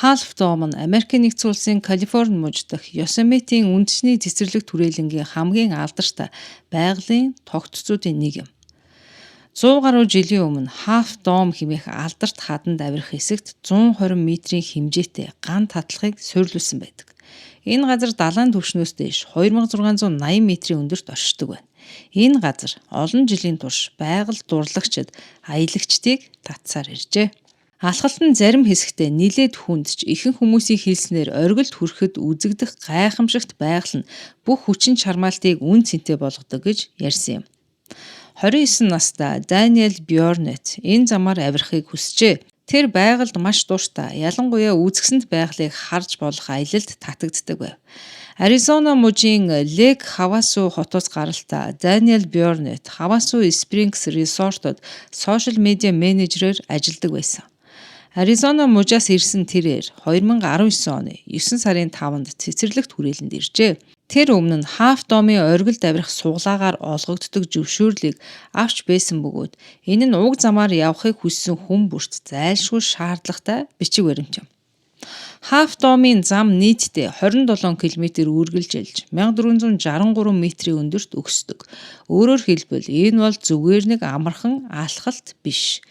Half Dome нь Америкийн нэгдсэн улсын Калифорни муж дахь Yosemite-ийн үндэсний цэцэрлэг түрээлэнгийн хамгийн алдартай байгалийн тогтцоодын нэг юм. 100 гаруй жилийн өмнө Half Dome хэмээх алдарт хаданд авирах хэсэгт 120 метрийн хэмжээтэй ган татлахыг суйрлуулсан байдаг. Энэ газар далайн түвшнөөс дээш 2680 метрийн өндөрт оршдог байна. Энэ газар олон жилийн турш байгаль дурлагчид аялагчдыг татсаар иржээ. Алхалтын зарим хэсэгтээ нилээд хүнд ч ихэнх хүмүүсийн хэлснээр оргилд хүрэхэд үзэгдэх гайхамшигт байгаль нь бүх хүчин чармаалтыг үн цэнтэй болгодог гэж ярьсан юм. 29 настай Даниэл Бьорнет энэ замаар авирахыг хүсжээ. Тэр байгальд маш дуртай, ялангуяа үзэсгэлэнт байгалыг харж болох аялалд татагддаг байв. Аризона мужийн Лейк Хавасу хотоос гаралтай Даниэл Бьорнет Хавасу Спрингс Resort-д сошиал медиа менежерээр ажилладаг байсан. Аризона мужаас ирсэн тэрээр 2019 оны 9 сарын 5-нд цэцэрлэгт хүрээлэнд иржээ. Тэр өмнө нь Half Dome-ийн оргилд авирах сугалаагаар олгогддог зөвшөөрлийг авч байсан бөгөөд энэ нь уг замаар явахыг хүссэн хүн бүрт зайлшгүй шаардлагатай бичиг баримт юм. Half Dome-ийн зам нийтдээ 27 км үргэлжилж 1463 метрийн өндөрт өгсдөг. Өөрөөр хэлбэл энэ бол зүгээр нэг амархан алхалт биш.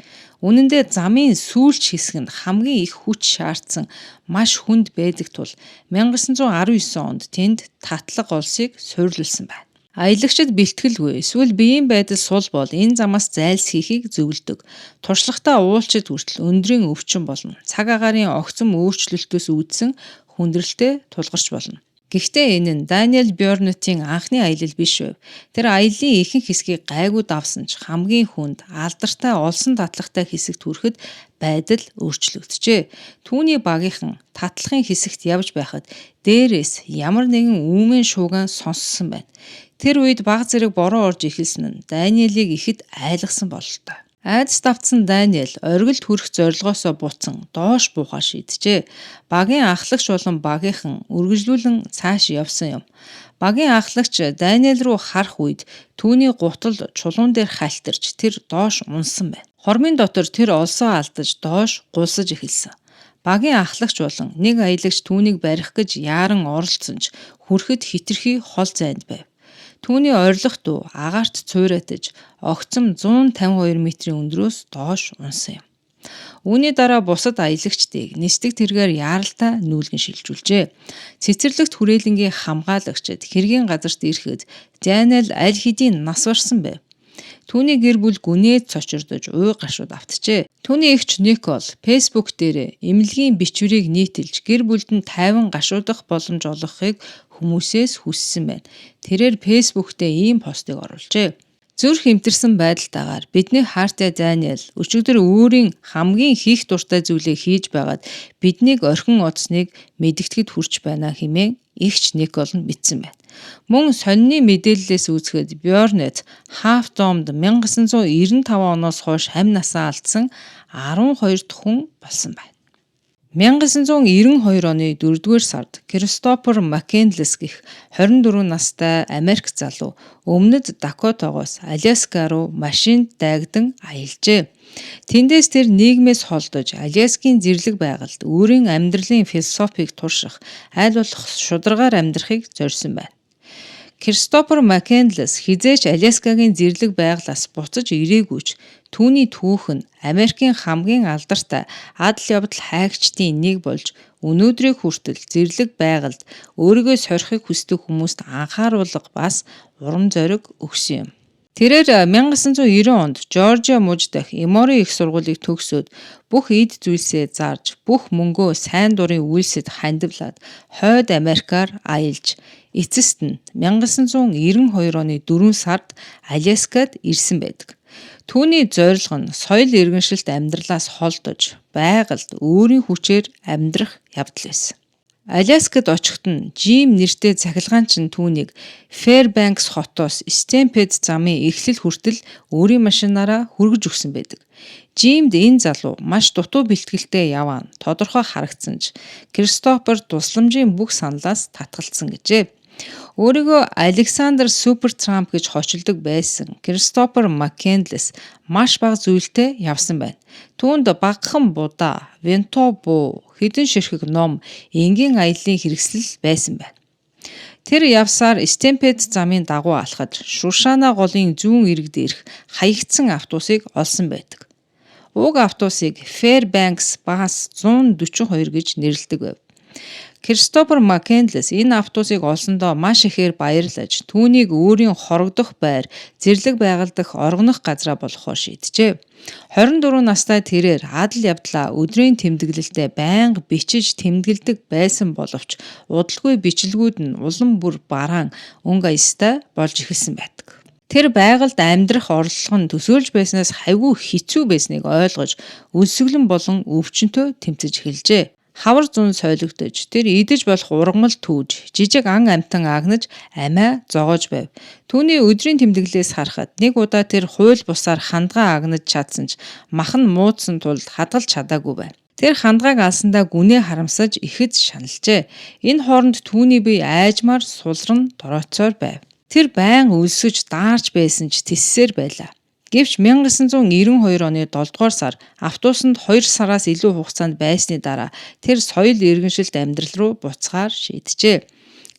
Үнэн дээр замын сүүлч хэсэг нь хамгийн их хүч шаардсан маш хүнд байдаг тул 1919 онд тэнд татлага олсыг суйрлуулсан байна. Аялагчид бэлтгэлгүй эсвэл биеийн байдал сул бол энэ замаас зайлсхийхийг зөвлөдөг. Туршлагатай уулчид хүртэл өндрийн өвчин болно. Цаг агаарын огцом өөрчлөлтөөс үүдсэн хүндрэлтэй тулгарч болно. Гэхдээ энэ нь Даниэл Бьорнетийн анхны аялал биш байв. Тэр аяллаа ихэнх хэсгийг гайгүй давсан ч хамгийн хүнд алдартай олсон татлагтай хэсэгт хүрэхэд байдал өөрчлөгдөжээ. Түүний багийнхан татлахын хэсэгт явж байхад дээрээс ямар нэгэн үүмэн шууган сонссон байна. Тэр үед баг зэрэг бороо орж эхэлсэн нь Даниэлийг ихэд айлгсан бололтой. Айдас давтсан Даниэл оргилд хүрэх зорилгоосоо буцан доош буухаар шийджээ. Багийн ахлагч болон багийнхан үргэлжлүүлэн цааш явсан юм. Багийн ахлагч Даниэл руу харах үед түүний гутал чулуун дээр хальтарч тэр доош унсан байна. Хормын дотор тэр олсоо алдаж доош гулсаж эхэлсэн. Багийн ахлагч болон нэг аялагч түүнийг барих гэж яаран оролцсон ч хүрэхэд хитрхи хол зайд байв. Түүний орилох дуу агаарт цуйратаж огцом 152 метрийн өндрөөс доош унсан юм. Үүний дараа бусад аялагчдыг нисдэг тэргээр яаралтай нүүлгэн шилжүүлжээ. Цэцэрлэгт хүрээлэнгийн хамгаалагчид хэргийн газарт ирэхэд Даниэл аль хэдийн нас барсан байв. Түүний гэр бүл гүнээд цочирдож уй гашууд автжээ. Түүний эгч Никол Facebook дээр эмнэлгийн бичвэрийг нийтэлж гэр бүлд нь 50 гашуудах боломж олгохыг хүмүүсээс хүссэн байна. Тэрээр Facebook дээр ийм постыг оруулжээ. Зүрх хэмтэрсэн байдалтайгаар бидний хаартай Даниэл өчигдөр өөрийн хамгийн хийх дуртай зүйлээ хийж байгаад биднийг орхин оцсныг мэдгэтгэд хүрч байна хэмээн эгч Никол нь бичсэн байна. Мөн сонины мэдээллээс үзэхэд Бьорнет Half Dome-д 1995 оноос хойш хамь насаа алдсан 12 дахь хүн болсон байна. 1992 оны 4-р сард Кристофер Маккенлес гэх 24 настай Америк залуу өмнөд Дакотагоос Аляска руу машинд дайгдан аялжээ. Тэндээс тэр нийгмээс холдож Аляскийн зэрлэг байгальд өөрийн амьдралын философийг турших, аль болох шударгаар амьдрахыг зорьсон байна. Кристофер Маккенлес хизээч Аляскагийн зэрлэг байгалаас буцаж ирээгүй ч түүний түүх нь Америкийн хамгийн алдартай адал явдал хайгчдын нэг болж өнөөдрийг хүртэл зэрлэг байгальд өөрийгөө сорихыг хүсдэг хүмүүст анхааруулга бас урам зориг өгсөн юм. Тэрээр 1990 онд Жоржиа муж дахь Emory их сургуулийг төгсөөд бүх эд зүйлсээ зарж, бүх мөнгөө сайн дурын үйлсэд хандивлаад хойд Америкаар аялж, эцэст нь 1992 оны 4 сард Аляскад ирсэн байдаг. Түүний зорилго нь соёл иргэншилт амьдралаас холдож, байгальд өөрийн хүчээр амьдрах явдал байсан. Аляскад очиход нь Жим нэртэй цахилгаанчин түүнийг Фэрбанкс хотоос Стэмпед замын эхлэл хүртэл өөрийн машинаараа хүргэж өгсөн байдаг. Жимд энэ залуу маш дутуу бэлтгэлтэй яваа нь тодорхой харагдсан ч Кристофер тусламжийн бүх саналаас татгалцсан гэжээ. Өөрийгөө Александр Супертрамп гэж хочилдог байсан Кристофер Маккендлес маш бага зүйлтэй явсан байна. Түүнд багахан будаа, винто буу, хэдэн ширхэг ном, энгийн аяллаа хэрэгсэл байсан байна. Тэр явсаар Стемпед замын дагуу алхаж Шушана голын зүүн ирэг дээрх хаягдсан автобусыг олсон байдаг. Уг автобусыг Fairbanks Bus 142 гэж нэрлэдэг байв. Кристофер Маккендлес энэ автобусыг олсондоо маш ихээр баярлаж түүнийг өөрийн хорогдох байр, зэрлэг байгальдах оргонох газраа болгохоор шийджээ. 24 настай тэрээр адал явдлаа өдрийн тэмдэглэлтэй байнга бичиж тэмдэглэдэг байсан боловч удалгүй бичлэгүүд нь улам бүр бараан өнгө аястай болж эхэлсэн байдаг. Тэр байгальд амьдрах орлого нь төсөөлж байснаас хайгүй хэцүү байсныг ойлгож өлсгөлэн болон өвчнөд тэмцэж эхэлжээ. Хавар зүүн сойлогдож тэр идэж болох ургамал түүж жижиг ан амтан агнаж амиа зогоож байв. Түүний өдрийн тэмдэглэлээс харахад нэг удаа тэр хууль бусаар хандгаа агнаж чадсан ч махан муудсан тулд хадгалж чадаагүй байв. Тэр хандгааг алсандаа гүнээ харамсаж ихэд шаналжээ. Энэ хооронд түүний бие айжмаар сулран дорооцоор байв. Тэр байн өлсөж даарч байсан ч тэссээр байлаа. Гэвч 1992 оны 7 дугаар сар автобусанд 2 сараас илүү хугацаанд байсны дараа тэр соёл иргэншилт амьдрал руу буцахаар шийджээ.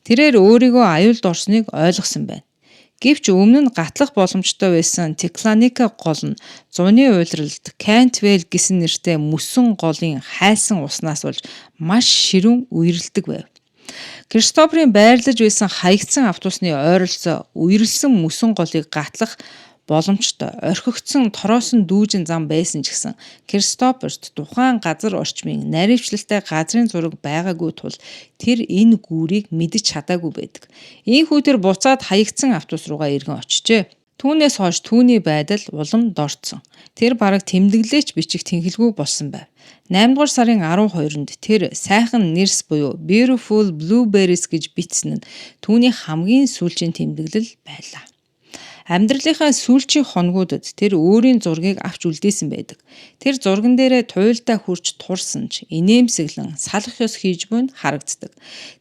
Тэрээр өөрийгөө аюулд орсныг ойлгосон байна. Гэвч өмнө нь гатлах боломжтой байсан Текланика гол нь зуны уйлралд Кентвелл гэсэн нэртэй мөсөн голын хайсан уснаас болж маш ширүүн үерэлдэг байв. Кристоферийн байрлаж байсан хаягдсан автобусны ойролцоо үерэлсэн мөсөн голыг гатлах боломжтой орхигдсон torоосон дүүжин зам байсан ч гэсэн Кристоферт тухайн газар орчмын наривчлалтай газрын зураг байгаагүй тул тэр энэ гүүрийг мэдэж чадаагүй байдаг. Ийхүү тэр буцаад хаягдсан автобус руугаа эргэн очижээ. Түүнээс хойш түүний байдал улам дорцсон. Тэр бараг тэмдэглээч бичих тэнхэлгүй болсон байв. 8 дугаар сарын 12-нд тэр сайхан нэрс буюу Beautiful Blueberries гэж бичсэн нь түүний хамгийн сүүлчийн тэмдэглэл байлаа. Амьдралынхаа сүүлчийн хоногудад тэр өөрийн зургийг авч үлдээсэн байдаг. Тэр зурган дээрээ туйлдаа хурж турсан ч инээмсэглэн салах ёс хийж буйн харагддаг.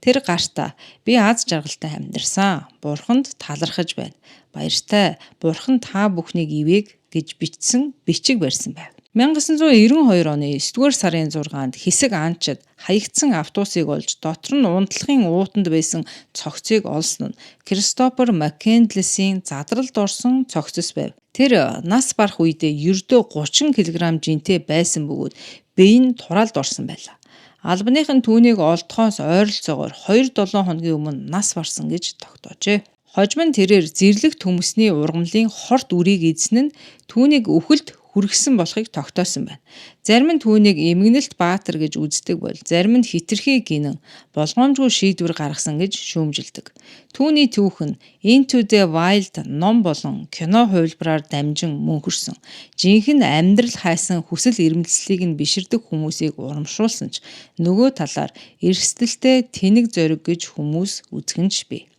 Тэр гартаа би аз жаргалтай амьдарсан. Бурханд талархаж байна. Баяртай. Бурхан та бүхнийг ивэг гэж бичсэн бичиг барьсан байв. 1992 оны 9-р сарын 6-нд хэсэг анчид хаягдсан автобусыг олж дотор нь унтлахын уутанд байсан цогцыг олсон нь Кристофер Маккендлесийн задралд орсон цогцос байв. Тэр нас барах үедээ ердөө 30 кг жинтэй байсан бөгөөд бие нь тураалд орсон байлаа. Албаных нь түүнийг олдохоос ойролцоогоор 2-7 хоногийн өмнө нас барсан гэж тогтоожээ. Хожим нь тэрээр зэрлэг төмөсний ургамлын хорт үрийг эзэн нь түүнийг өхөлд хүргэсэн болохыг тогтоосон байна. Зарим нь түүнийг эмгэнэлт баатар гэж үздэг бол зарим нь хитрхи гинэн болгоомжгүй шийдвэр гаргасан гэж шүүмжилдэг. Түүний түүх нь Into the Wild ном болон кино хувилбараар дамжин мөнхөрсөн. Жинхэнэ амьдрал хайсан хүсэл эрмэлзлийг нь биширдэг хүмүүсийг урамшуулсан ч нөгөө талаар эрсдэлтэй тэнэг зориг гэж хүмүүс үзгэнж бий.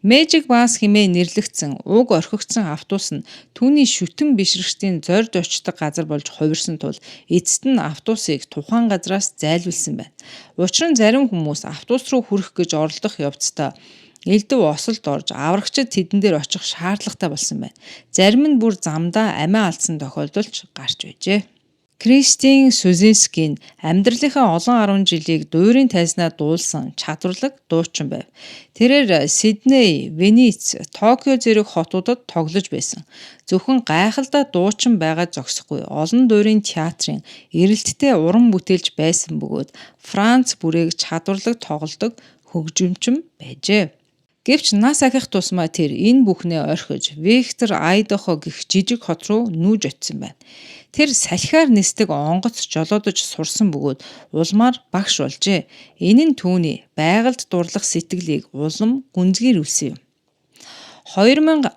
Magic Bus хэмээн нэрлэгдсэн уг орхигдсон автобус нь түүний шүтэн бишрэгчдийн зорьд очдог газар болж хувирсан тул эцэст нь автобусыг тухайн газраас зайлуулсан байна. Учир нь зарим хүмүүс автобус руу хүрэх гэж оролдох явцдаа элдв осолд орж аврагчид тэдэн дээр очих шаардлагатай болсон байна. Зарим нь бүр замдаа амиа алдсан тохиолдолч гарч байжээ. Кристин Сузинскийн амьдралынхаа олон 10 жилийг дуурийн тайзнаа дуулсан чадварлаг дуучин байв. Тэрээр Сидней, Венец, Токио зэрэг хотуудад тоглож байсан. Зөвхөн гайхалтай дуучин байгаа зогсохгүй олон дуурийн театрын эрэлттэй уран бүтээлч байсан бөгөөд Франц бүрээг чадварлаг тоглодог хөгжимчин байжээ. Гэвч нас ахих тусмаа тэр энэ бүхнээ орхиж Виктор Айдахо гэх жижиг хот руу нүүж очисон байна. Тэр салхиар нисдэг онгоц жолоодож сурсан бөгөөд улмаар багш болжээ. Энэ нь түүний байгальд дурлах сэтгэлийг улам гүнзгийрүүлсэн юм. 2018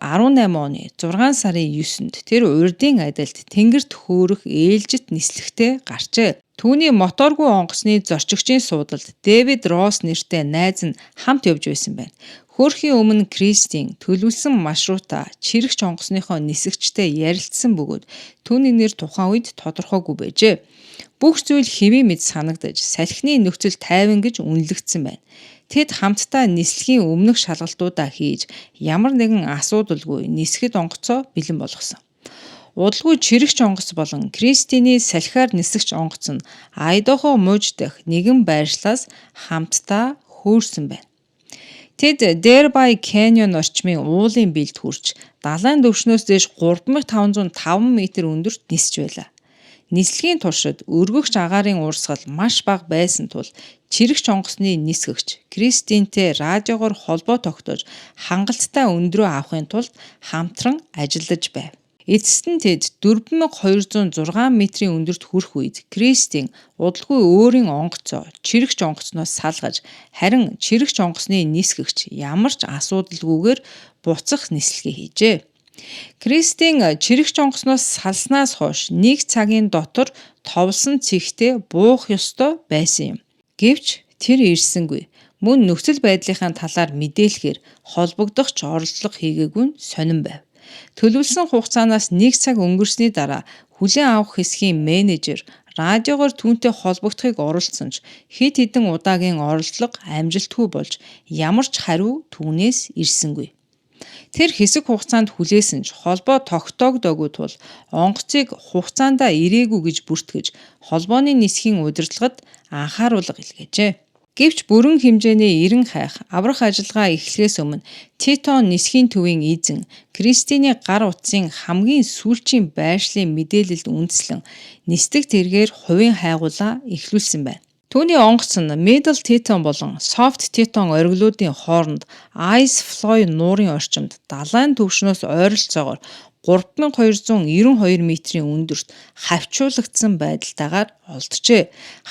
оны 6 сарын 9-нд тэр урдын адилд тэнгэрт хөөрөх ээлжит нислэгтэй гарчээ. Түүний моторгүй онгоцны зорчигчийн суудалд Дэвид Росс нэртэй найз нь хамт явж байсан байна. Хөөрхийн өмнө Кристин төлөвлөсөн маршрута чирэгч онгоцныхоо нисгчтэй ярилцсан бөгөөд түүний нэр тухайн үед тодорхойгүй байжээ. Бүх зүйл хэвийн мэд санагдаж салхины нөхцөл тайван гэж үнэлэгдсэн байна. Тэд хамтдаа нислэгийн өмнөх шалгалтуудаа хийж ямар нэгэн асуудалгүй нисгэд онгоцоо бэлэн болгосон. Удалгүй чирэгч онгоц болон Кристиний салхиар нисгч онгоц нь Айдахо муж дэх нэгэн байршлаас хамтдаа хөөрсөн байна. Тэд Дербай Canyon орчмын уулын бэлд хүрч далайн түвшнөөс дээш 3505 м өндөрт нисч байлаа. Нислэгийн туршид өргөгч агаарын урсгал маш бага байсан тул чирэгч онгоцны нисгэгч Кристинтэй радиогоор холбоо тогтоож хангалттай өндрөө авахын тулд хамтран ажиллаж байв. Эцэст нь тэд 4206 м-ийн өндөрт хүрэх үед Кристин удалгүй өөрийн онгоцоо чирэгч онгоцноос салгаж харин чирэгч онгоцны нисгэгч ямар ч асуудалгүйгээр буцах нислэгээ хийжээ. Кристин чирэгч онгоцноос салснаас хойш 1 цагийн дотор товлсон цэгтээ буух ёстой байсан юм. Гэвч тэр ирсэнгүй. Мөн нөхцөл байдлынхаа талаар мэдээлэхээр холбогдох ч оролдлого хийгээгүй нь сонирн байв. Төлөвлөсөн хугацаанаас 1 цаг өнгөрсний дараа хүлээн авах хэсгийн менежер радиогоор түүнтэй холбогдохыг оролдсон ч хэд хэдэн удаагийн оролдлого амжилтгүй болж ямар ч хариу түүнээс ирсэнгүй. Тэр хэсэг хугацаанд хүлээсэн ч холбоо тогтоогдоогүй тул онгоцыг хугацаандаа ирээгүй гэж бүртгэж холбооны нисхийн удирдлагад анхааруулга илгээжээ. Гэвч бүрэн хэмжээний 90 хайх аврах ажиллагаа эхлэхээс өмнө Титон нисхийн төвийн эзэн Кристиний гар утсын хамгийн сүүлчийн байршлын мэдээлэлд үндэслэн нисдэг тэргээр хувийн хайгуулаа эхлүүлсэн байна. Түүний онгоц нь Middle Teton болон Soft Teton ориглуудын хооронд Ice Flow нуурын орчимд далайн түвшнөөс ойролцоогоор 3292 м-ийн өндөрт хавчуулагдсан байдалтайгаар олджээ.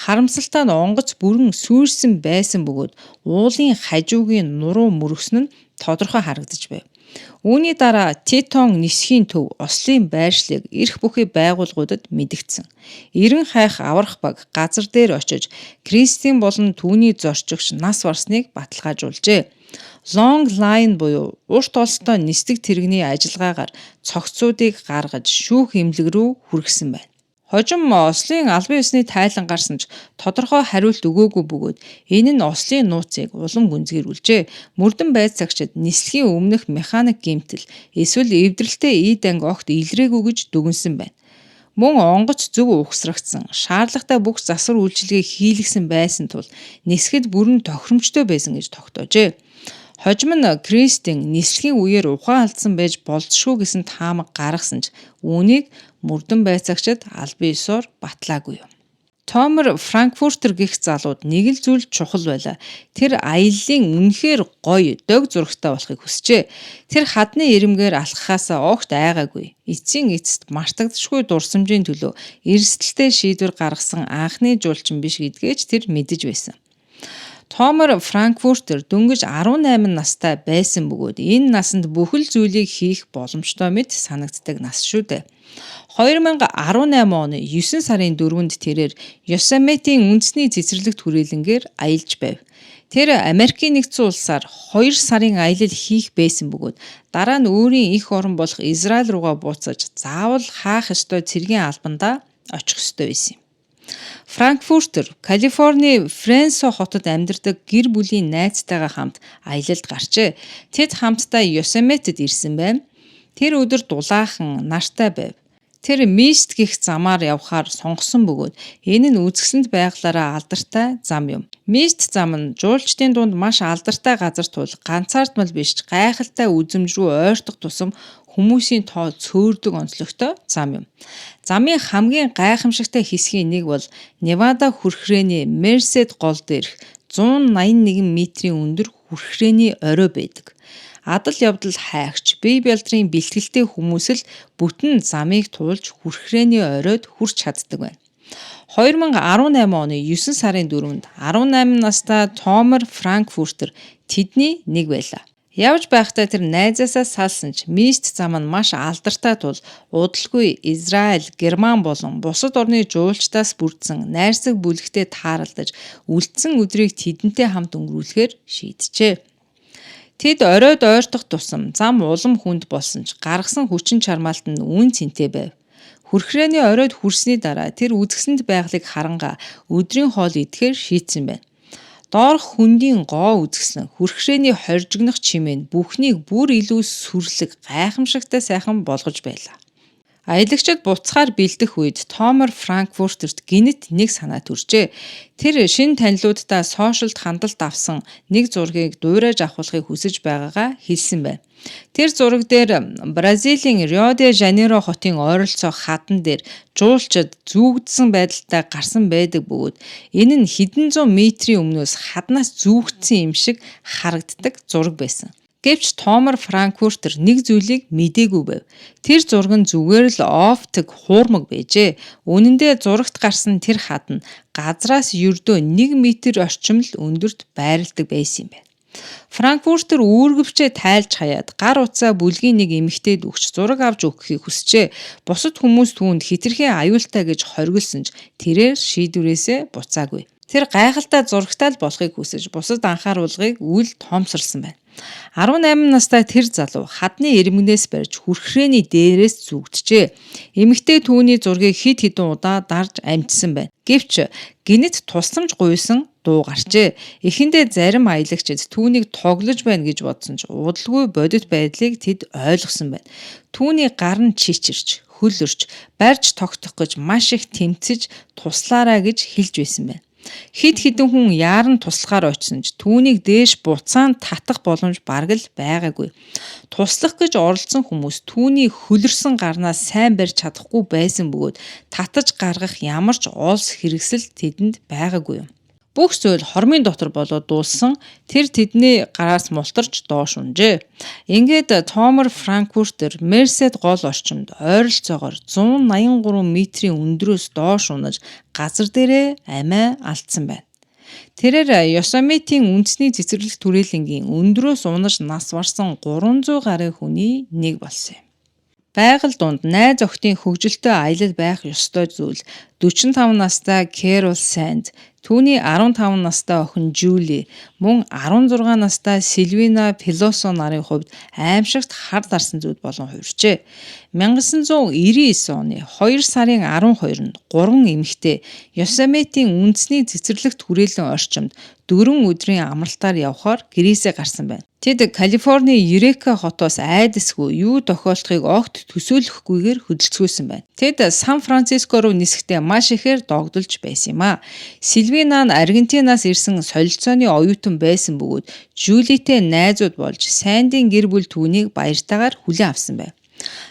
Харамсалтай нь онгоц бүрэн сүйрсэн байсан бөгөөд уулын хажуугийн нуруу мөргсөн нь тодорхой харагдаж байв. Үүний дараа Титон нисхийн төв ослын байршлыг эрх бүхий байгууллагуудад мэдэгдсэн. 90 хайх аврах баг газар дээр очиж Кристин болон түүний зорчигч нас барсныг баталгаажуулжээ. Long line буюу урт олстой нисдэг тэрэгний ажиллагаагаар цогцуудыг гаргаж шүүх эмнэлэг рүү хүргэсэн байна. Хожим ослын албан ёсны тайлан гарсан ч тодорхой хариулт өгөөгүй бөгөөд энэ нь ослын нууцыг улам гүнзгийрүүлжээ. Мөрдөн байцаагчид нислэгийн өмнөх механик гэмтэл эсвэл эвдрэлтэй эд анги огт илрээгүй гэж дүгнсэн байна. Мөн онгоц зөв ухсрагдсан, шаардлагатай бүх засвар үйлчилгээ хийлгсэн байсан тул нисгэд бүрэн тохиромжтой байсан гэж тогтоожээ. Хожим нь Кристин нислэгийн үеэр ухаан алдсан байж болзошгүй гэсэн таамаг гаргасан ч үүнийг мөрдөн байцаагчид албан ёсоор батлаагүй юм. Томер Франкфуртер гэх залууд нэг л зүйл чухал байлаа. Тэр аяллаа үнэхээр гоё, дог зурагтай болохыг хүсжээ. Тэр хадны ирэмгээр алхахаасаа огт айгаагүй. Эцсийн эцэст мартагдшгүй дурсамжийн төлөө эрсдэлтэй шийдвэр гаргасан анхны жуулчин биш гэдгээч тэр мэдэж байсан. Томер Франкфуртер дөнгөж 18 настай байсан бөгөөд энэ насанд бүхэл зүйлийг хийх боломжтой мэт санагддаг нас шүү дээ. 2018 оны 9 сарын 4-нд тэрээр Yosemite-ийн үндэсний цэцэрлэгт хүрээлэнгээр аялж байв. Тэр Америкийн нэгдсэн улсаар 2 сарын аялал хийх байсан бөгөөд дараа нь өөрийн эх орон болох Израиль руугаа буцаж заавал хаах ёстой цэргийн албандаа очих ёстой байсан юм. Франкфуртер, Калифорни Френсо хотод амьдардаг гэр бүлийн найзтайгаа хамт аялалд гарчээ. Тэд хамтдаа Yosemite-д ирсэн байна. Тэр өдөр дулаахан нартай байв. Тэр Мист гих замаар явхаар сонгосон бөгөөд энэ нь үзэсгэлэнт байглаараа алдартай зам юм. Мист зам нь жуулчдын дунд маш алдартай газар тул ганцаардмал биш гайхалтай үзэмж рүү ойртох тусам хүмүүсийн тоо цөөрдөг онцлогтой зам юм. Замын хамгийн гайхамшигтай хэсгийн нэг бол Невада хүрхрээний Мерсед гол дээрх 181 м-ийн өндөр хүрхрээний орой байдаг. Адал явдал хайгч, бие бэлтрийн бэлтгэлтэй хүмүүс л бүтэн замыг туулж хүрхрээний оройд хүрч чаддаг байна. 2018 оны 9 сарын 4-нд 18 настай Томер Франкфуртер тэдний нэг байлаа. Явж байхдаа тэр найзаасаа салсан ч Мист зам нь маш алдартай тул удалгүй Израиль, Герман болон бусад орны жуулчдаас бүрдсэн найрсаг бүлэгтэй тааралдаж үлдсэн өдрийг тэдэнтэй хамт өнгөрүүлэхээр шийджээ. Тэд оройд ойртох тусам зам улам хүнд болсон ч гаргасан хүчин чармаалт нь үн цэнтэй байв. Хүрхрээний оройд хүрсний дараа тэр үзэсгэлэнт байгалыг харангаа өдрийн хоол идэхээр шийдсэн байна. Доорх хөндийн гоо үзгсэн хүрхрээний хоржигнох чимээ нь бүхнийг бүр илүү сүрлэг гайхамшигтай сайхан болгож байлаа. Аялагчид буцахаар бэлдэх үед Томор Франкфуртерт гинэт нэг санаа төржээ. Тэр шинэ танилуудаа сошиалд хандлт авсан нэг зургийг дуурайж авахыг хүсэж байгаагаа хэлсэн байна. Тэр зураг дээр Бразилийн Рио де Жанейро хотын ойролцоо хадан дээр жуулчид зүүгдсэн байдалтай гарсан байдаг бөгөөд энэ нь хэдэн зуун метрийн өмнөөс хаднаас зүүгдсэн юм шиг харагддаг зураг байсан. Гэвч Томор Франкфуртер нэг зүйлийг мэдээгүй байв. Тэр зураг нь зүгээр л оптик хуурмаг байжээ. Үнэн дээр зурагт гарсан тэр хад нь газраас ердөө 1 метр орчим л өндөрт байрладаг байсан юм байна. Франкфуртер үүргэвчээ тайлж хаяад гар утсаа бүлгийн нэг эмэгтэйд өгч зураг авч өгөхийг хүсчээ. Бусад хүмүүс түүнд хитрхээ аюултай гэж хоригдсон ч тэрээр шийдвэрээсээ буцаагүй. Тэр гайхалтай зурагтай л болохыг хүсэж бусад анхааруулгыг үл тоомсорлсон байна. 18 настай тэр залуу хадны ирмэгнээс барьж хүрхрээний дээрээс зүгджээ. Эмэгтэй түүний зургийг хэд хэдэн удаа дарж амжсан байна. Гэвч гинэт тусламж гуйсан дуу гарчээ. Эхэндээ зарим аялагчид түүнийг тоглож байна гэж бодсон ч удалгүй бодит байдлыг тэд ойлгосон байна. Түүний гар нь чичирч, хөлөрч, барьж тогтох гэж маш их тэмцэж туслаарай гэж хэлж байсан байна. Хэд хэдэн хүн яаран туслахаар очсон ч түүнийг дээш буцаан татах боломж бараг л байгаагүй. Туслах гэж оролцсон хүмүүс түүний хөлөрсөн гарнаас сайн барьж чадахгүй байсан бөгөөд татаж гаргах ямар ч олс хэрэгсэл тэдэнд байгаагүй юм. Бүх зүйл хормын дотор болоод дууссан. Тэр тэдний гараас мултарч доош унжээ. Ингээд Томор Франкфуртер Мерсед гол орчимд ойролцоогоор 183 метрийн өндрөөс доош унаж газар дээрээ амиа алдсан байна. Тэрээр Йосемитийн үндэсний цэцэрлэгт түрээлэнгийн өндрөөс унаж нас барсан 300 гаруй хүний нэг болсон юм. Байгаль дунд найз охидын хөгжилтэй аялал байх ёстой зүйл 45 настай Кэрол Санд, түүний 15 настай охин Жюли, мөн 16 настай Сильвина Пелосо нарын хувьд аимшигт хар дарсан зүйл болон хувирчээ. 1999 оны 2 сарын 12-нд 3 эмэгтэй Йосемитийн үндэсний цэцэрлэгт хүрээлэн орчимд 4 өдрийн амралтаар явхаар гэрээсээ гарсан байна. Тэд Калифорни Юрека хотоос айдасгүй юу тохиолдохыг огт төсөөлөхгүйгээр хөдөлцгөөсөн байна. Тэд Сан Франциско руу нисэхдээ маш ихээр догдолж байсан юм а. Сильвина нь Аргентинаас ирсэн солилцооны оюутан байсан бөгөөд Жюлитэй найзууд болж Сандийн гэр бүл түүнийг баяртайгаар хүлээн авсан байна.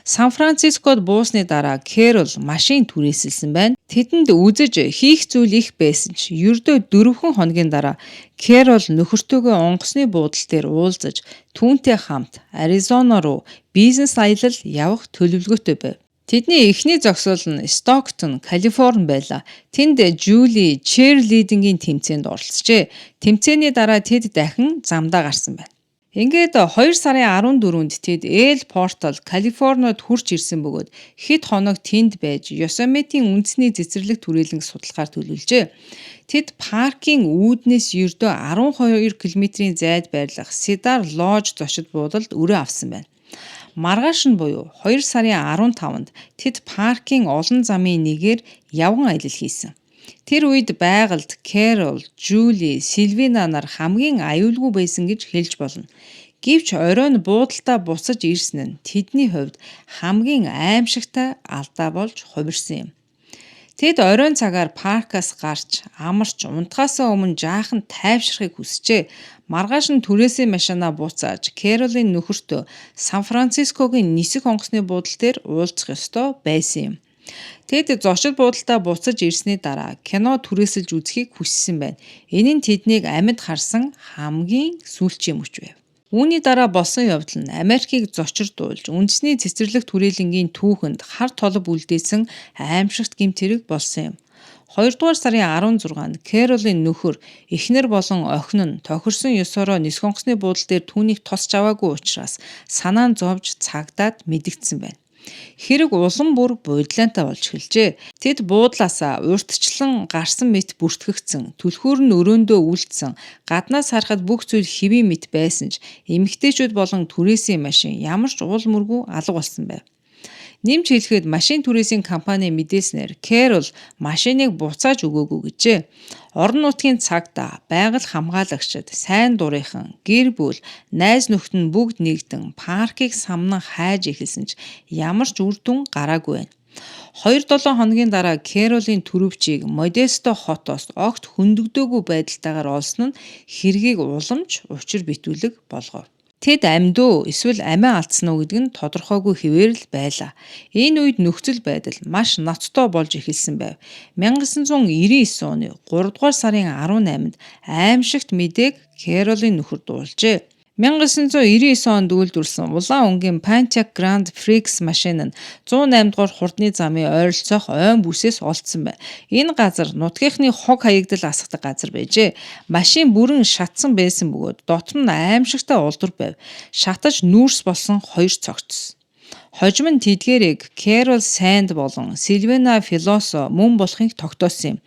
Сан Францискод буусны дараа Кэрол машин түрээсэлсэн байна. Тэдэнд үзэж хийх зүйл их байсан ч ердөө 4 хоногийн дараа Кэрол нөхөртөөгөө онгоцны буудал дээр уулзаж түүнтэй хамт Аризона руу бизнес аялал явах төлөвлөгөөтэй байв. Тэдний эхний зогсоол нь Стоктон, Калифорни байлаа. Тэнд Жюли чирлидингийн тэмцээнд оролцжээ. Тэмцээний дараа тэд дахин замдаа гарсан байна. Ингээд 2 сарын 14-нд тэд Эл Портал, Калифорнид хурж ирсэн бөгөөд хэд хоног тэнд байж Йосемитийн үндэсний цэцэрлэгт түрээлэнг судлахаар төлөвлөжээ. Тэд паркийн үүднээс ердөө 12 км-ийн зайд байрлах Cedar Lodge зочид буудалд өрөө авсан байна. Маргааш нь буюу 2 сарын 15-нд тэд паркийн олон замын нэгээр явган аялал хийсэн. Тэр үед байгальд Кэрол, Жюли, Сильвина нар хамгийн аюулгүй байсан гэж хэлж болно. Гэвч оройн буудалтаа буцаж ирсэн нь тэдний хувьд хамгийн аимшигтай алдаа болж хувирсан юм. Тэд оройн цагаар паркаас гарч амарч унтахаасаа өмнө жаахан тайвшрахыг хүсжээ. Маргааш нь түрээсээ машинаа буцааж Кэролын нөхөртөө Сан Францискогийн нисэх онгоцны буудал дээр уулзах ёстой байсан юм. Тэд зочид буудалтаа буцаж ирсний дараа кино түрээсэлж үзхийг хүссэн байна. Энэ нь тэднийг амьд харсан хамгийн сүүлчийн мөч байв. Үүний дараа болсон явдал нь Америкийг зочирдуулж үндэсний цэцэрлэгт түрээлэнгийн түүхэнд хар толб үлдээсэн аимшигт гэмт хэрэг болсон юм. 2 дугаар сарын 16-нд Кэролын нөхөр, эхнэр болон охин нь тохирсон ёсороо нисэх онгоцны буудал дээр түүнийг тосч аваагүй учраас санаа нь зовж цагдаад мэдэгдсэн байна. Хэрэг улам бүр бодлонтой болж эхэлжээ. Тэд буудлаасаа урьдчилан гарсан мэт бүртгэгдсэн, түлхүүр нь өрөөндөө үлдсэн, гаднаас харахад бүх зүйл хэвийн мэт байсан ч эмэгтэйчүүд болон түрээсийн машин ямар ч уул мөргүй алга болсон байв. Нэмж хэлэхэд машин түрээсийн компани мэдээснээр Кэрол машиныг буцааж өгөөгүй гэжээ. Орон нутгийн цагдаа, байгаль хамгаалагчид, сайн дурынхан, гэр бүл, найз нөхд нь бүгд нэгдэн паркийг самнан хайж эхэлсэн ч ямар ч үр дүн гараагүй байна. 2-7 хоногийн дараа Кэролийн түрүүвчийг Модесто хотоос огт хөндөгдөөгүй байдалтайгаар олсон нь хэргийг уламж учир битүүлэг болгов. Тэд амьд уу эсвэл амиа алдсан уу гэдэг нь тодорхойгүй хэвээр л байлаа. Энэ үед нөхцөл байдал маш ноцтой болж эхэлсэн байв. 1999 оны 3 дугаар сарын 18-нд аимшигт мэдээг Кэролийн нөхөр дуулжээ. 1999 онд үйлдвэрлэсэн улаан өнгийн Pontiac Grand Prix машин нь 108 дугаар хурдны замын ойролцоох ойн бүсээс олдсон байна. Энэ газар нутгийнхны хог хаягдал асгадаг газар байжээ. Машин бүрэн шатсан байсан бөгөөд дотор нь аимшигтай улдвар байв. Шатаж нүүрс болсон 2 цогцсон. Хожим нь тэдгээрийг Carol Sand болон Silvana Filoso мөн болохыг тогтоосон юм.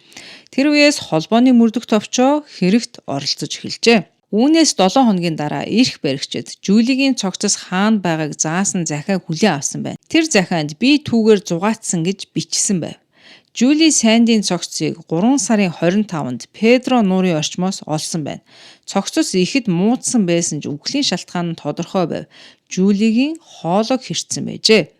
Тэр үеэс холбооны мөрдөх товчоо хэрэгт оролцож эхэлжээ. Үүнээс 7 хоногийн дараа эрх баригчид Жулигийн цогцос хаана байгааг заасан захиа хүлээн авсан байна. Тэр захианд би түүгээр зугаатсан гэж бичсэн байв. Жули Сандийн цогцыг 3 сарын 25-нд Педро нуурын орчмоос олсон байна. Цогцос ихэд муудсан байсан ч үхлийн шалтгаан нь тодорхой байв. Жулигийн хоолойг хэрчсэн байжээ.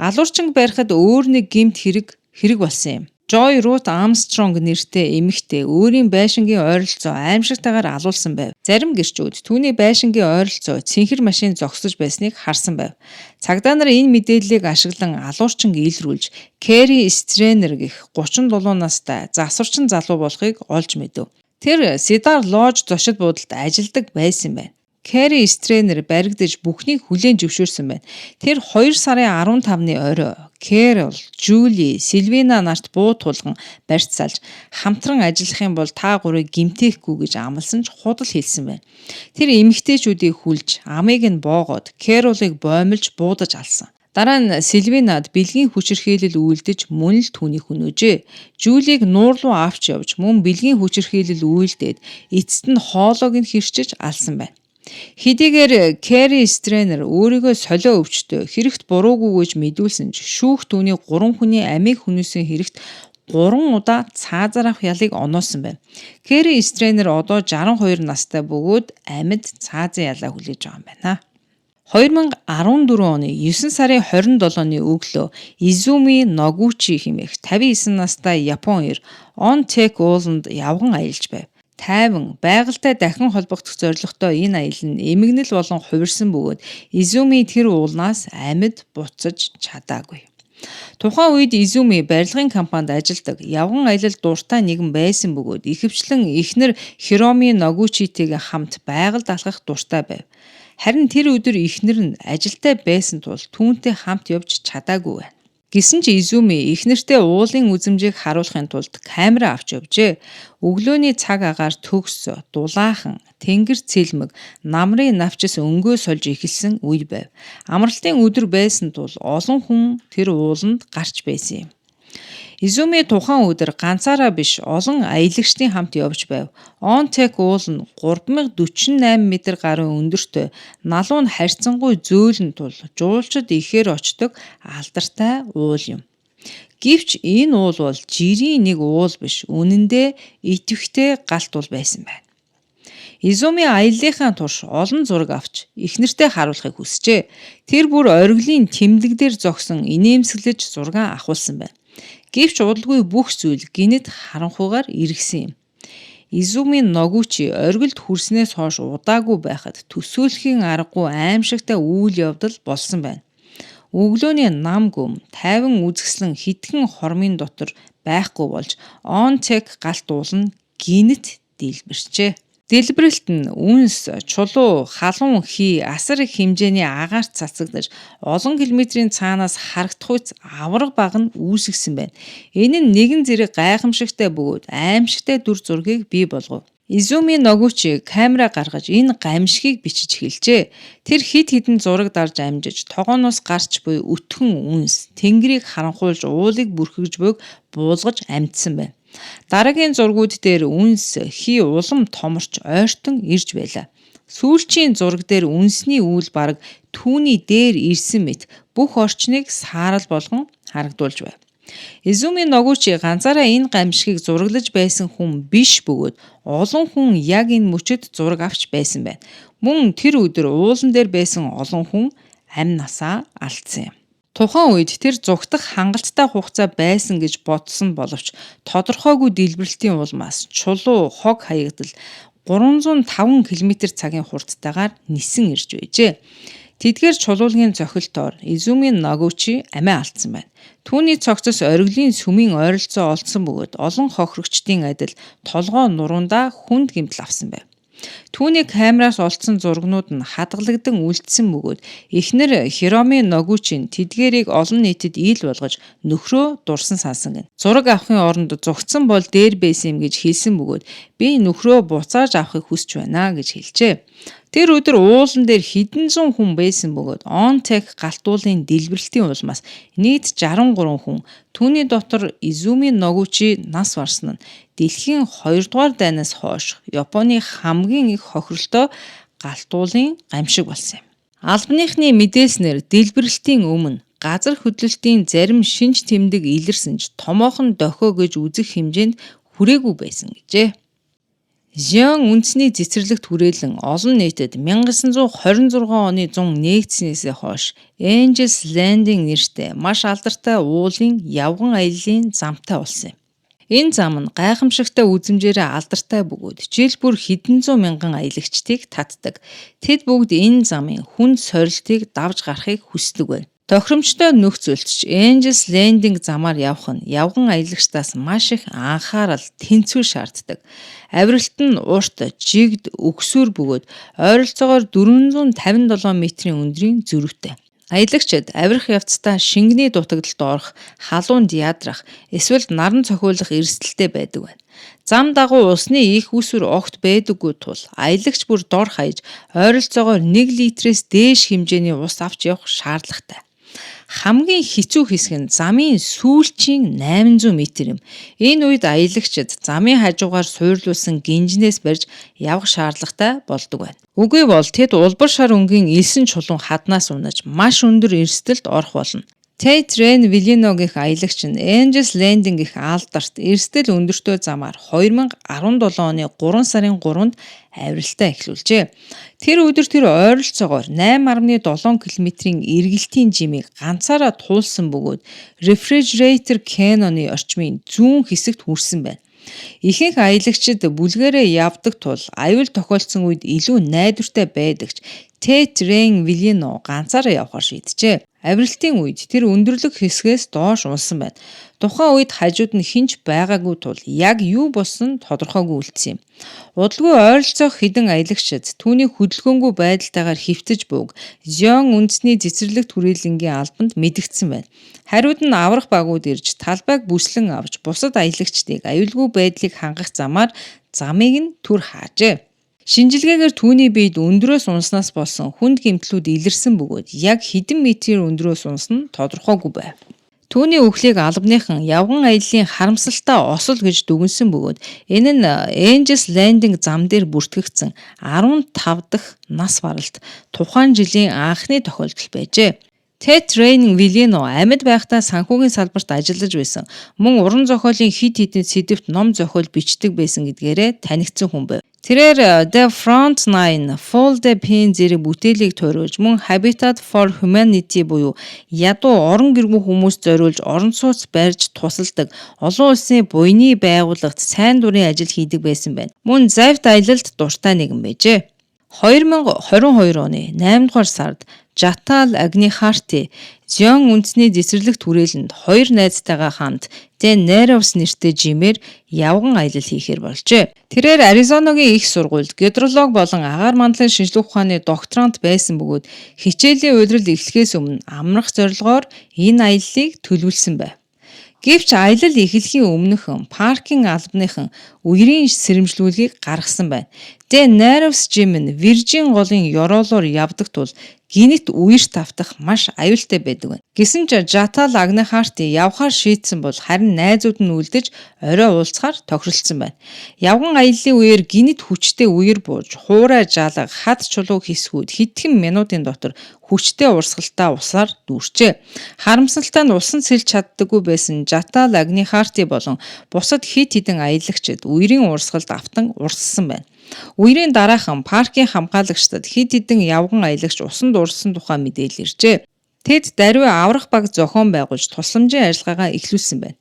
Алуурчинг барихад өөр нэг гэмт хэрэг болсон юм. Joy Ruth Armstrong нэртэй эмэгтэй өөрийн байшингийн ойролцоо аимшигтайгаар алуулсан байв. Зарим гэрчүүд түүний байшингийн ойролцоо цэнхэр машин зогсож байсныг харсан байв. Цагдаа нар энэ мэдээллийг ашиглан алуурчинг илрүүлж Carrie Strainer гэх 37 настай засварчин залуу болохыг олж мэдэв. Тэр Cedar Lodge зочид буудалд ажилладаг байсан байна. Carrie Strainer баригдаж бүхнийг хүлээн зөвшөөрсөн байна. Тэр 2 сарын 15-ны орой Carol, Julie, Silvana нарт буу тулган барьцаалж хамтран ажиллахын бол та гурыг гимтээхгүй гэж амласан ч худал хэлсэн байна. Тэр эмэгтэйчүүдийг хүлж амыг нь боогоод Carol-ыг боомлж буудаж алсан. Дараа нь Silvana-д бэлгийн хүчирхийлэл үйлдэж мөн л түүнийг хөнөөжээ. Julie-г нуур руу авч явж мөн бэлгийн хүчирхийлэл үйлдээд эцэст нь хоолойг нь хэрчиж алсан байна. Хэдийгээр Carrie Strainer өөрийгөө солио өвчтөө хэрэгт буруугүй гэж мэдүүлсэн ч шүүх түүний 3 хүний амийг хүнөөсөн хэрэгт 3 удаа цаазаар авах ялыг оноосон байна. Carrie Strainer одоо 62 настай бөгөөд амьд цаазын ялаа хүлээж байгаа юм байна. 2014 оны 9 сарын 27-ны өглөө Izumi Noguchi хэмээх 59 настай Япон эр On Take All-нд явган аялж байв. Тайван байгальтай дахин холбогдох зорилготой энэ аялал нь эмгэнэл болон хувирсан бөгөөд Изуми тэр уулнаас амьд буцаж чадаагүй. Тухайн үед Изуми барилгын компанид ажилладаг явган аялал дуртай нэгэн байсан бөгөөд ихэвчлэн эхнэр Хироми Ногучитэйгээ хамт байгальд алхах дуртай байв. Харин тэр өдөр эхнэр нь ажилтай байсан тул түүнтэй хамт явж чадаагүй байна. Гэсэн ч Изуми эхнэртэй уулын үзмжийг харуулахын тулд камера авч явжээ. Өглөөний цаг агаар төгс, дулаахан, тэнгэр цэлмэг, намрын навчис өнгөө сольж эхэлсэн үе байв. Амралтын өдөр байсан тул олон хүн тэр ууланд гарч байсан юм. Изуми тухайн өдөр ганцаараа биш олон аялагчдын хамт явж байв. On Take All нь 3048 м гарын өндөртөө налуу нь харьцангуй зөөлөн тул жуулчид ихээр очдог алдартай уул юм. Гэвч энэ уул бол жирийн нэг уул биш, үнэндээ идэвхтэй галт уул байсан байна. Изуми аяллахын турш олон зураг авч эхнэртэй харуулахыг хүсжээ. Тэр бүр оргилын тэмдэг дээр зогсон инээмсэглэж зураг авахулсан байна. Гэвч удалгүй бүх зүйл гинэд харанхуйгаар эргэсэн юм. Изуми Ногучи оргилд хүрснээс хойш удаагүй байхад төсөөлхийн аргагүй аимшигтай үйл явдал болсон байна. Өглөөний нам гүм тайван үзэсгэлэн хитгэн хормын дотор байхгүй болж On Take галт уул нь гинэт дэлбэрчээ. Дэлбэрэлт нь үнс, чулуу, халуун хий, асар их хэмжээний агаарт цацагдаж олон километрийн цаанаас харагдах үс авраг баг нь үүсгэсэн байна. Энэ нь нэгэн зэрэг гайхамшигтай бөгөөд аимшигтай дүр зургийг бий болгов. Изуми Ногучи камера гаргаж энэ гамшигыг бичиж эхэлжээ. Тэр хид хідэн зураг дарж амжиж тогооноос гарч буй өтгөн үнс, тэнгэрийг харанхуйлж уулыг бүрхэгж буйг буулгаж амжсан байна. Дараагийн зургууд дээр үнс, хий улам томорч ойртон ирж байлаа. Сүүлчийн зураг дээр үнсний үйл бараг түүний дээр ирсэн мэт бүх орчныг саарал болгон харагдуулж байв. Изуми Ногучи ганцаараа энэ гамшигыг зураглаж байсан хүн биш бөгөөд олон хүн яг энэ мөчөд зураг авч байсан байна. Мөн тэр өдөр уулан дээр байсан олон хүн амь насаа алдсан юм. Тухайн үед тэр зугтах хангалттай хугацаа байсан гэж бодсон боловч тодорхойгүй дэлбэрэлтийн улмаас чулуу хог хаягдал 305 км/цагийн хурдтайгаар нисэн ирж байжээ. Тэдгээр чулуулгын цохилтоор Изуми Ногучи амиа алдсан байна. Түүний цогцос ориглын сүмийн ойролцоо олдсон бөгөөд олон хохирогчдын адил толгой нуруундаа хүнд гэмтэл авсан байв. Түүний камераас олдсон зургнууд нь хадгалагдан үлдсэн бөгөөд эхнэр Хироми Ногучи тэдгээрийг олон нийтэд ил болгож нөхрөө дурсан сансан гэнэ. Зураг авахын оронд зугтсан бол дээр байсан юм гэж хэлсэн бөгөөд би нөхрөө буцааж авахыг хүсэж байна гэж хэлжээ. Тэр өдөр уулан дээр хэдэн зуун хүн байсан бөгөөд On-Tech галтуулын дэлбэрэлтийн улмаас нийт 63 хүн түүний дотор Изуми Ногучи нас барсан нь дэлхийн 2 дугаар дайнаас хойш Японы хамгийн их хохиролтой галтуулын гамшиг болсон юм. Албаныхны мэдээснээр дэлбэрэлтийн өмнө газар хөдлөлтийн зарим шинж тэмдэг илэрсэн ч томоохон дохио гэж үзэх хэмжээнд хүрээгүй байсан гэжээ. Жион үндэсний цэцэрлэгт хүрээлэн олон нийтэд 1926 оны 100 нэгдснээс хойш Angels Landing нэртэй маш алдартай уулын явган аяллаа замтай болсон юм. Энэ зам нь гайхамшигтай үзмжээрээ алдартай бөгөөд жил бүр хэдэн зуун мянган аялагчдыг татдаг. Тэд бүгд энэ замын хүнд сорилтыг давж гарахыг хүсдэг байна. Тохиромжтой нөхцөлч Angels Landing замаар явах нь явган аялагчдаас маш их анхаарал, тэнцвэр шаарддаг. Авиралт нь урт, жигд, өгсөөр бөгөөд ойролцоогоор 457 метрийн өндрийн зөрүүтэй. Аялагчид авирах явцдаа шингэний дутагдалд орох, халуунд ядрах, эсвэл наран цохиулах эрсдэлтэй байдаг байна. Зам дагуу усны их үсвэр огт байдаггүй тул аялагч бүр дор хаяж ойролцоогоор 1 литрээс дээш хэмжээний ус авч явах шаардлагатай. Хамгийн хэцүү хэсэг нь замын сүүлчийн 800 м юм. Энэ үед аялагчид замын хажуугаар суурлуулсан гинжнээс барьж явах шаардлагатай болдог байна. Үгүй бол тэд улбар шар өнгийн элсэн чулуун хаднаас унаж маш өндөр эрсдэлд орох болно. Tate Rain Villino гэх аялагч нь Angels Landing гэх алдарт эрсдэл өндөртэй замаар 2017 оны 3 сарын 3-нд авиралтаа эхлүүлжээ. Тэр өдөр тэр ойролцоогоор 8.7 км-ийн эргэлтийн жимийг ганцаараа туулсан бөгөөд Refrigerator Canyon-ы орчмын зүүн хэсэгт хүрсэн байна. Ихэнх аялагчид бүлгээрээ явдаг тул аюул тохиолдсон үед илүү найдвартай байдагч Tate Rain Villino ганцаараа явахаар шийджээ. Авиралтын үед тэр өндөрлөг хэсгээс доош унсан байна. Тухайн үед хажууд нь хинч байгаагүй тул яг юу болсон тодорхойгүй үлдсэн юм. Удалгүй ойролцоох хэдэн аялагчид түүний хөдөлгөөнгүй байдалтайгаар хэвтэж бууг Жион үндэсний цэцэрлэгт хүрээлэнгийн албанд мэдэгдсэн байна. Хариуд нь аврах багууд ирж талбайг бүслэн авч бусад аялагчдыг аюулгүй байдлыг хангах замаар замыг нь түр хаажээ. Шинжилгээгээр түүний биед өндрөөс унснаас болсон хүнд гэмтлүүд илэрсэн бөгөөд яг хэдэн метрийн өндрөөс унсан нь тодорхойгүй байв. Түүний үхлийг албаныхан явган аяллаа харамсалтай осол гэж дүгнсэн бөгөөд энэ нь Angels Landing зам дээр бүртгэгдсэн 15 дахь нас баралт тухайн жилийн анхны тохиолдол байжээ. Tate Rain Villino амьд байхдаа санхүүгийн салбарт ажиллаж байсан. Мөн уран зохиолын хид хідэн сэдэвт ном зохиол бичдэг байсан гэдгээрээ танигдсан хүн байв. Тэрээр The Front Nine, Fold the Pen зэрэг бүтээлийг туйруулж мөн Habitat for Humanity буюу ядуу орон гэргүй хүмүүст зориулж орон сууц барьж тусалдаг олон улсын буйны байгууллагт сайн дурын ажил хийдэг байсан байна. Мөн завьт аялалд дуртай нэгэн байжээ. 2022 оны 8 дугаар сард Жатал Агнихарти Жион үндэсний цэцэрлэгт хүрээлэнд 2 найзтайгаа хамт The Narrows нэртэй жимээр явган аялал хийхээр болжээ. Тэрээр Аризонагийн их сургуульд гидролог болон агаар мандлын шинжилгээ ухааны докторант байсан бөгөөд хичээлийн удирдал эхлэхээс өмнө амрах зорилгоор энэ аяллыг төлөвлөсөн байв. Гэвч аялал эхлэхийн өмнөхөн паркинг албаныхан үерийн сэрэмжлүүлгийг гаргасан байна. Дэ Нарвс Жим нь Виржин голын ёроолоор явдаг тул гинэт үерт автах маш аюултай байдаг байна. Гэсэн ч Жатал Агнихарти явхаар шийдсэн бол харин найзууд нь үлдэж орой уулзахаар тохиролцсон байна. Явган аяллаа үеэр гинэт хүчтэй үер бууж, хуурай жалга, хад чулуу хэсгүүд хэдхэн минутын дотор хүчтэй урсгалтай усаар дүүрчээ. Харамсалтай нь усан сэлж чаддаггүй байсан Жатал Агнихарти болон бусад хэд хэдэн аялагчид үерийн урсгалд автан урссан байна. Үерийн дараахан паркийн хамгаалагчдад хэд хэдэн явган аялагч усанд урссан тухай мэдээлэл иржээ. Тэд даруй аврах баг зохион байгуулж тусламжийн ажиллагаагаа эхлүүлсэн байна.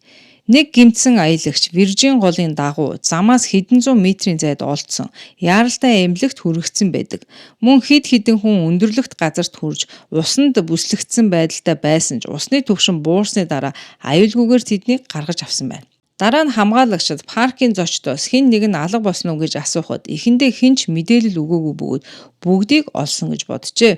Нэг гэмтсэн аялагч Виржин голын дагуу замаас хэдэн зуун метрийн зайд олдсон яаралтай эмнэлэгт хүрэгдсэн байдаг. Мөн хэд хэдэн хүн өндөрлөгт газарт хүрж усанд бүслэгдсэн байдалтай байсан ч усны түвшин буурсны дараа аюулгүйгээр тэднийг гаргаж авсан байна. Дараа нь хамгаалагчид паркийн зочдоос хэн нэг нь алга босно уу гэж асуухад эхэндээ хинч мэдээлэл өгөөгүй бөгөөд бүгдийг олсон гэж боджээ.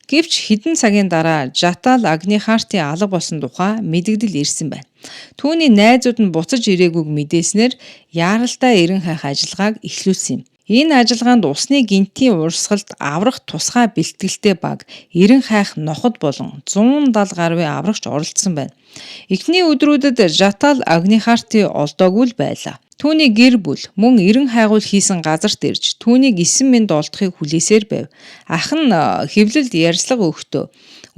Гэвч хэдэн цагийн дараа Жатал Агнихарти алга болсон тухай мэдэгдэл ирсэн байна. Түүний найзууд нь буцаж ирээгүйг мэдээснээр яаралтай эрен хайх ажиллагааг эхлүүлсэн юм. Энэ ажиллагаанд усны гинтийн урсгалд аврах тусгай бэлтгэлтэй баг, эрен хайх ноход болон 170 гаруй аврагч оролцсон байна. Эхний өдрүүдэд Жатал Агнихарти олдоогүй л байлаа. Түүний гэр бүл мөн эрен хайгуул хийсэн газарт ирж түүнийг 9 минут олдохыг хүлээсээр байв. Ах нь хэвлэлд ярьцлага өгтөө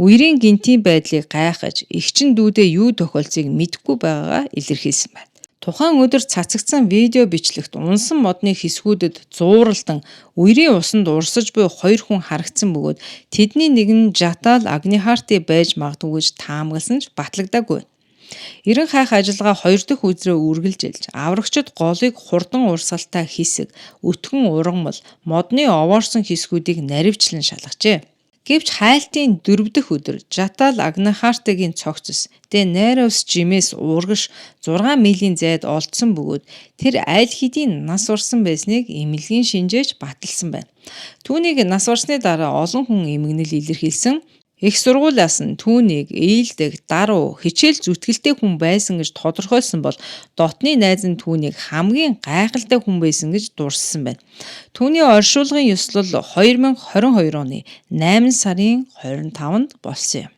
үерийн гинтийн байдлыг гайхаж эгчин дүүдээ юу тохиолцыг мэдэхгүй байгаагаа илэрхийлсэн байна. Тухайн өдөр цацагдсан видео бичлэгт унсан модны хэсгүүдэд зууралдан үерийн усанд урсаж буй 2 хүн харагдсан бөгөөд тэдний нэг нь Жатал Агнихарти байж магадгүй гэж таамагласан ч батлагдаагүй. Эрен хайх ажиллагаа 2 дахь үзрээ үргэлжилж аврагчид голыг хурдан урсгалтай хэсэг, өтгөн ургамал, модны овоорсон хэсгүүдийг наривчлан шалгажээ. Гэвч хайлтын 4 дахь өдөр Жатал Агнихартигийн цогцос Дэ Нарвс Жимээс уургаш 6 милийн зайд олдсон бөгөөд тэр аль хэдийн нас урсан байсныг эмнэлгийн шинжээч баталсан байна. Түүнийг нас урсны дараа олон хүн эмгэнэл илэрхийлсэн. Их сургуулиас нь түүнийг ээлдэг, даруу, хичээл зүтгэлтэй хүн байсан гэж тодорхойлсон бол дотны найз нь түүнийг хамгийн гайхалтай хүн байсан гэж дурссан байна. Түүний оршуулгын ёслол 2022 оны 8 сарын 25-нд болсон юм.